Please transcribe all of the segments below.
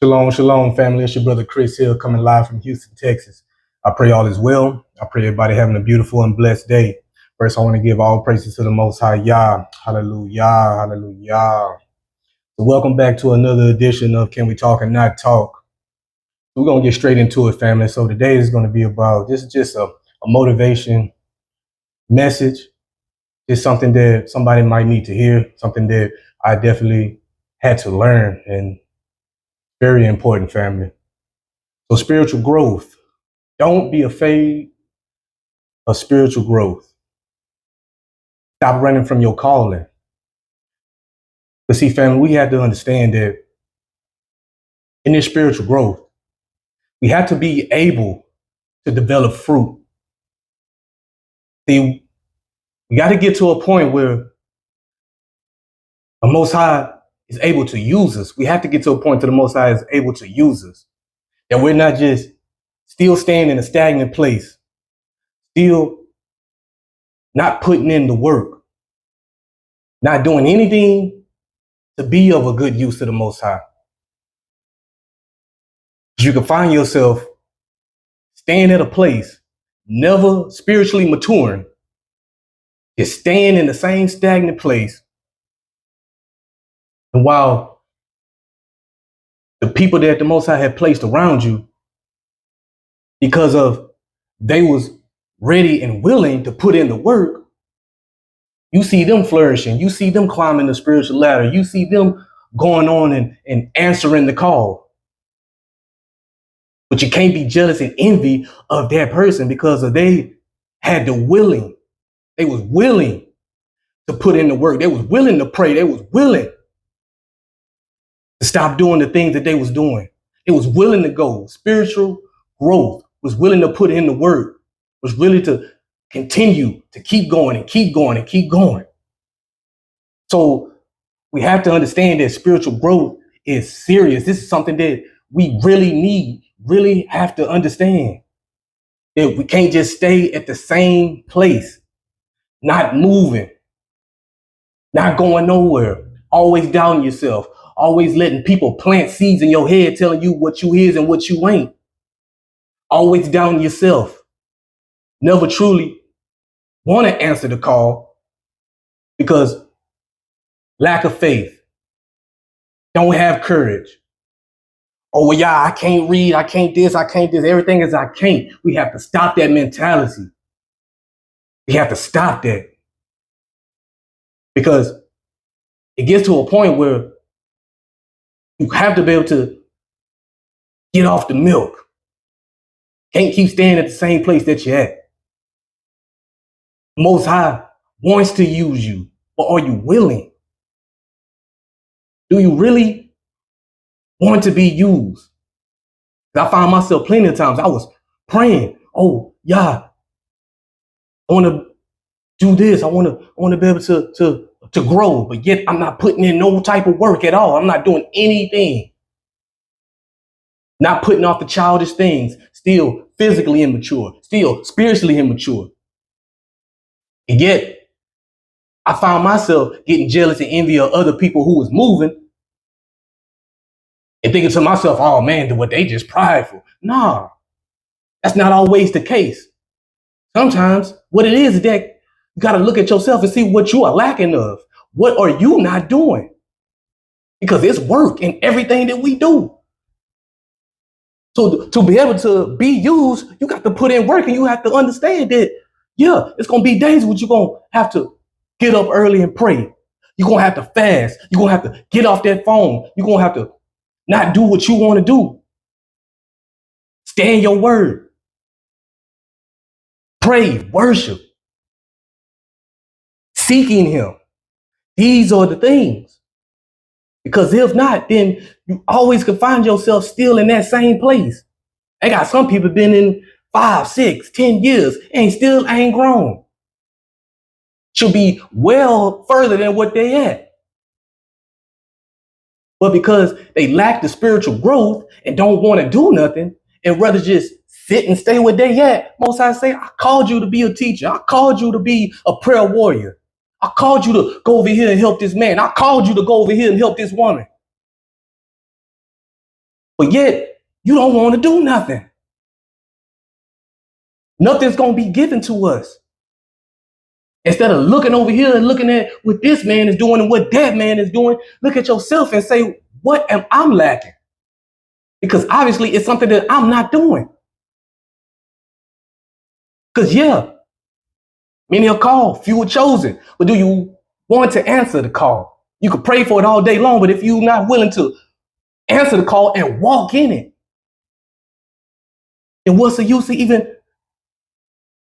Shalom, shalom, family. It's your brother Chris Hill coming live from Houston, Texas. I pray all is well. I pray everybody having a beautiful and blessed day. First, I want to give all praises to the Most High Yah. Hallelujah, hallelujah. So welcome back to another edition of Can We Talk and Not Talk. We're going to get straight into it, family. So today is going to be about, this is just a motivation message. It's something that somebody might need to hear, something that I definitely had to learn, and very important, family. So spiritual growth. Don't be afraid of spiritual growth. Stop running from your calling. But see, family, we have to understand that in this spiritual growth, we have to be able to develop fruit. See, we got to get to a point where the Most High is able to use us. We have to get to a point that the Most High is able to use us. That we're not just still staying in a stagnant place, still not putting in the work, not doing anything to be of a good use to the Most High. You can find yourself staying at a place, never spiritually maturing, just staying in the same stagnant place. And while the people that the Most High had placed around you, because of they was ready and willing to put in the work, you see them flourishing. You see them climbing the spiritual ladder. You see them going on and answering the call. But you can't be jealous and envy of that person because of they had the willing. They was willing to put in the work. They was willing to pray. They was willing to stop doing the things that they was doing. They was willing to go. Spiritual growth, was willing to put in the work, was willing to continue to keep going and keep going and keep going. So we have to understand that spiritual growth is serious. This is something that we really need, really have to understand. That we can't just stay at the same place, not moving, not going nowhere, always doubting yourself, always letting people plant seeds in your head telling you what you is and what you ain't. Always doubting yourself. Never truly want to answer the call because lack of faith. Don't have courage. Oh, well, yeah, I can't read. I can't this. I can't this. Everything is I can't. We have to stop that mentality. We have to stop that. Because it gets to a point where you have to be able to get off the milk. Can't keep staying at the same place that you're at. Most High wants to use you, but are you willing? Do you really want to be used? I found myself plenty of times I was praying, oh, yeah, I want to do this. I want to be able to grow, but yet I'm not putting in no type of work at all. I'm not doing anything. Not putting off the childish things, still physically immature, still spiritually immature. And yet, I found myself getting jealous and envy of other people who was moving and thinking to myself, oh man, what they just prideful. Nah, that's not always the case. Sometimes what it is that you got to look at yourself and see what you are lacking of. What are you not doing? Because it's work in everything that we do. So to be able to be used, you got to put in work, and you have to understand that, yeah, it's going to be days where you're going to have to get up early and pray. You're going to have to fast. You're going to have to get off that phone. You're going to have to not do what you want to do. Stay in your word. Pray, worship, seeking him. These are the things. Because if not, then you always can find yourself still in that same place. I got some people been in 5, 6, 10 years and still ain't grown. Should be well further than what they at. But because they lack the spiritual growth and don't want to do nothing and rather just sit and stay where they at, Most High say, I called you to be a teacher. I called you to be a prayer warrior. I called you to go over here and help this man. I called you to go over here and help this woman. But yet, you don't want to do nothing. Nothing's going to be given to us. Instead of looking over here and looking at what this man is doing and what that man is doing, look at yourself and say, what am I lacking? Because obviously it's something that I'm not doing. Because yeah, many are called, few are chosen. But do you want to answer the call? You could pray for it all day long, but if you're not willing to answer the call and walk in it, then what's the use of even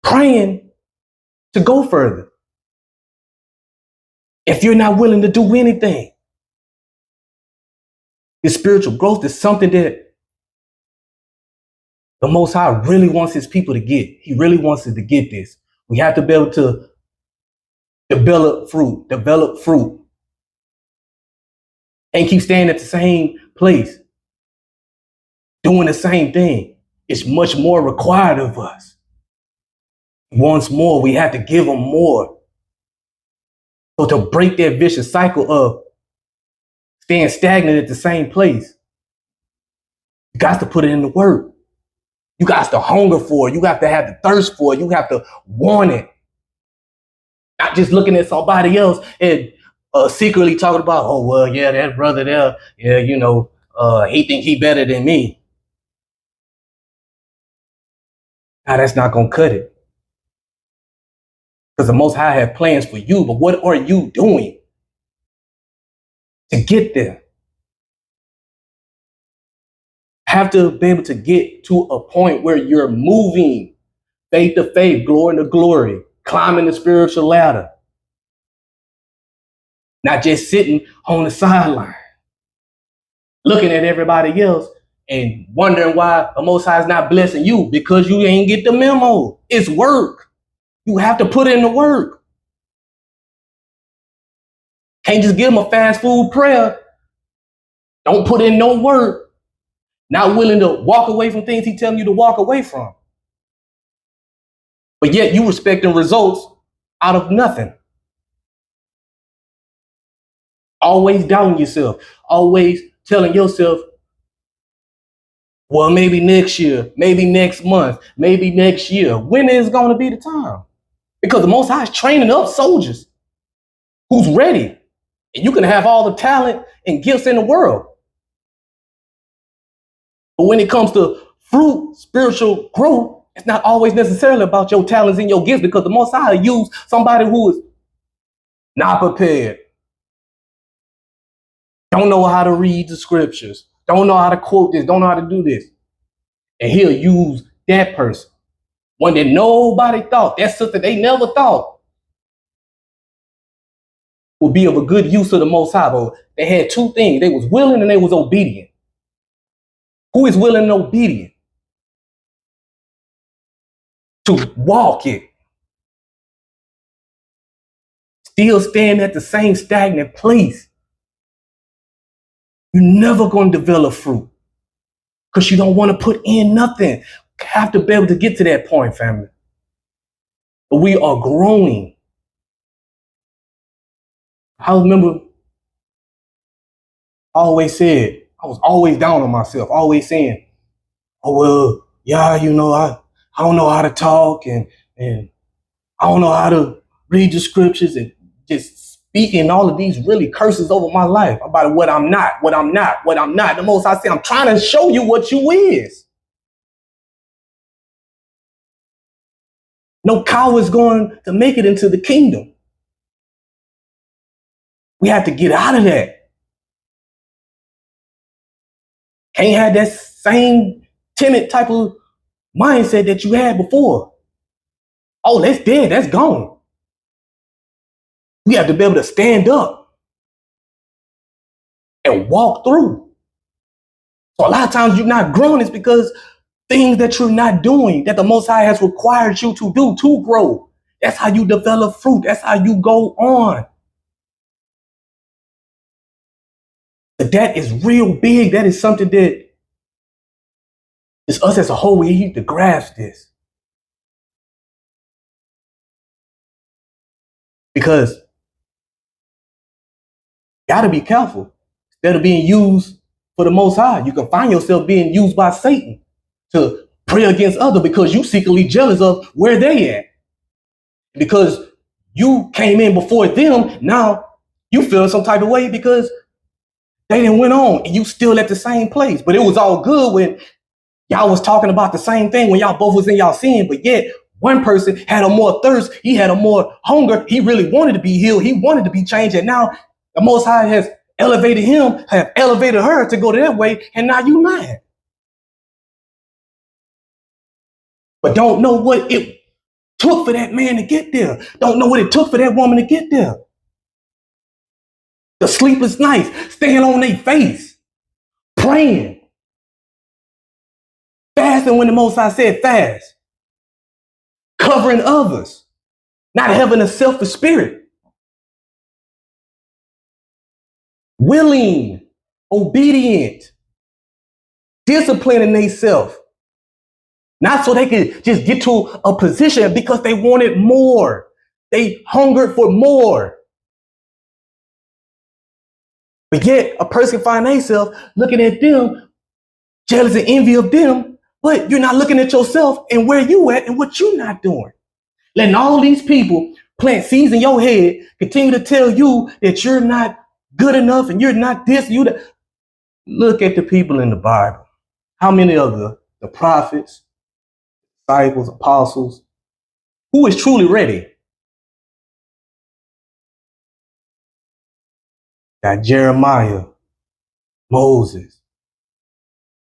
praying to go further if you're not willing to do anything? This spiritual growth is something that the Most High really wants his people to get. He really wants us to get this. We have to be able to develop fruit. And keep staying at the same place, doing the same thing. It's much more required of us. Once more, we have to give them more. So to break that vicious cycle of staying stagnant at the same place, you got to put it in the work. You got to hunger for it. You got to have the thirst for it. You have to want it. Not just looking at somebody else and secretly talking about, oh, well, yeah, that brother there, yeah, he think he better than me. Now, that's not going to cut it. Because the Most High have plans for you, but what are you doing to get there? Have to be able to get to a point where you're moving faith to faith, glory to glory, climbing the spiritual ladder. Not just sitting on the sideline, looking at everybody else and wondering why the Most High is not blessing you because you ain't get the memo. It's work. You have to put in the work. Can't just give them a fast food prayer. Don't put in no work. Not willing to walk away from things he's telling you to walk away from. But yet you expecting results out of nothing. Always doubting yourself. Always telling yourself, well, maybe next year, maybe next month, maybe next year. When is going to be the time? Because the Most High is training up soldiers who's ready. And you can have all the talent and gifts in the world. But when it comes to fruit, spiritual growth, it's not always necessarily about your talents and your gifts, because the Most High use somebody who is not prepared, don't know how to read the scriptures, don't know how to quote this, don't know how to do this. And he'll use that person, one that nobody thought, that sister they never thought would be of a good use of the Most High. But they had two things. They was willing and they was obedient. Who is willing and obedient to walk it? Still staying at the same stagnant place. You're never going to develop fruit because you don't want to put in nothing. You have to be able to get to that point, family. But we are growing. I remember I always said, I was always down on myself, always saying, oh, well, yeah, I don't know how to talk and I don't know how to read the scriptures, and just speaking all of these really curses over my life about what I'm not. The Most I say, I'm trying to show you what you is. No cow is going to make it into the kingdom. We have to get out of that. Can't have that same timid type of mindset that you had before. Oh, that's dead. That's gone. We have to be able to stand up and walk through. So a lot of times you're not growing is because things that you're not doing, that the Most High has required you to do to grow. That's how you develop fruit. That's how you go on. But that is real big. That is something that is us as a whole. We need to grasp this. Because you got to be careful. Instead of being used for the Most High. You can find yourself being used by Satan to pray against others because you secretly jealous of where they at. Because you came in before them, now you feel some type of way because they didn't went on and you still at the same place. But it was all good when y'all was talking about the same thing, when y'all both was in y'all sin, but yet one person had a more thirst, he had a more hunger, he really wanted to be healed, he wanted to be changed, and now the Most High has elevated him, have elevated her to go that way, and now you mad. But don't know what it took for that man to get there. Don't know what it took for that woman to get there. The sleepless nights, staying on their face, praying, fasting when the Most High said fast, covering others, not having a selfish spirit, willing, obedient, disciplining themselves, not so they could just get to a position because they wanted more. They hungered for more. But yet a person find themselves looking at them, jealous and envy of them, but you're not looking at yourself and where you at and what you're not doing. Letting all these people plant seeds in your head, continue to tell you that you're not good enough and you're not this, you that. Look at the people in the Bible. How many of the prophets, disciples, apostles, who is truly ready? Got Jeremiah, Moses.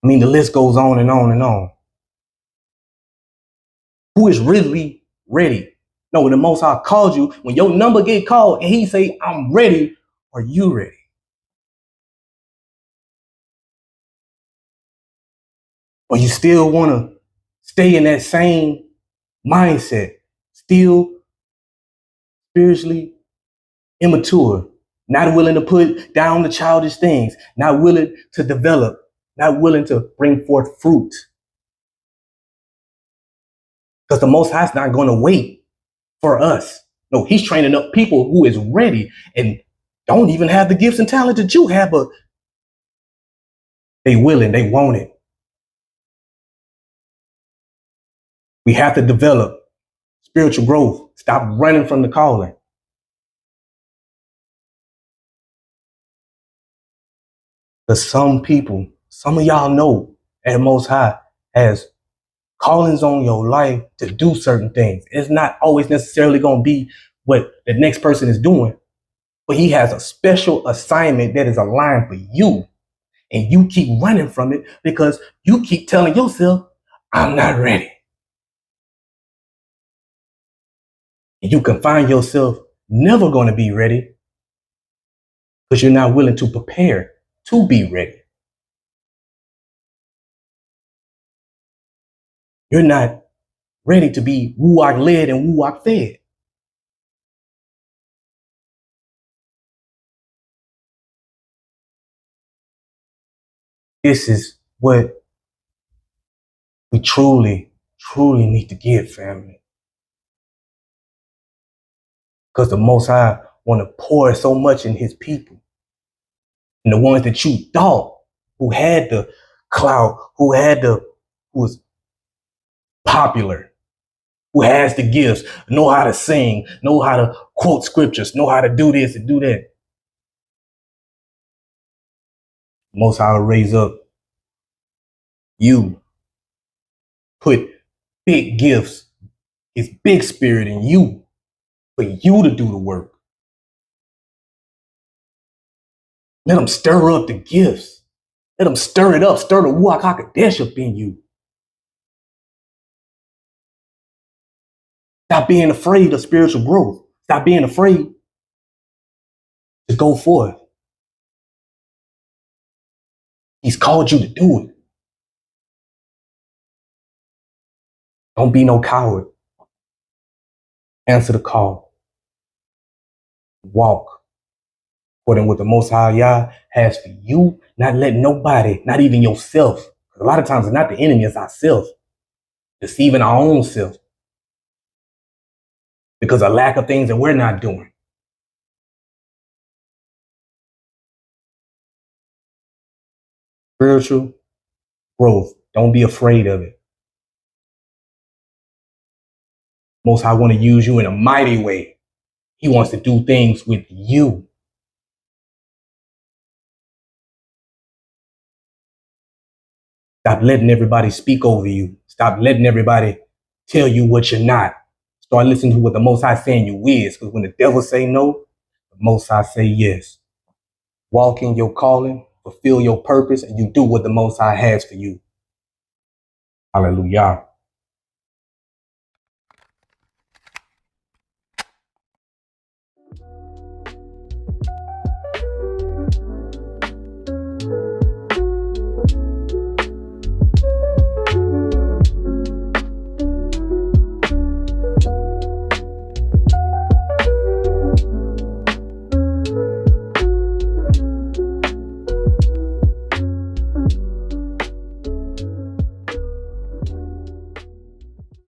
I mean, the list goes on and on and on. Who is really ready? No, when the Most High called you, when your number get called and he say, I'm ready, are you ready? Or you still want to stay in that same mindset, still spiritually immature, not willing to put down the childish things, not willing to develop, not willing to bring forth fruit. Because the Most High is not going to wait for us. No, he's training up people who is ready and don't even have the gifts and talent that you have, but they willing, they want it. We have to develop spiritual growth. Stop running from the calling. Because some people, some of y'all know that Most High has callings on your life to do certain things. It's not always necessarily going to be what the next person is doing, but he has a special assignment that is aligned for you. And you keep running from it because you keep telling yourself, I'm not ready. And you can find yourself never going to be ready because you're not willing to prepare to be ready. You're not ready to be Ruach led and Ruach fed. This is what we truly, truly need to get, family. Because the Most High want to pour so much in his people. And the ones that you thought who had the clout, who was popular, who has the gifts, know how to sing, know how to quote scriptures, know how to do this and do that. Most High will raise up you, put big gifts, his big spirit in you for you to do the work. Let him stir up the gifts. Let him stir it up, stir the Ruach HaKodesh up in you. Stop being afraid of spiritual growth. Stop being afraid to go forth. He's called you to do it. Don't be no coward. Answer the call. Walk according to what the Most High Yah has for you. Not let nobody, not even yourself. A lot of times it's not the enemy, it's ourselves. Deceiving our own self. Because of lack of things that we're not doing. Spiritual growth. Don't be afraid of it. Most High want to use you in a mighty way. He wants to do things with you. Stop letting everybody speak over you. Stop letting everybody tell you what you're not. Start listening to what the Most High saying you is. Because when the devil say no, the Most High say yes. Walk in your calling, fulfill your purpose, and you do what the Most High has for you. Hallelujah.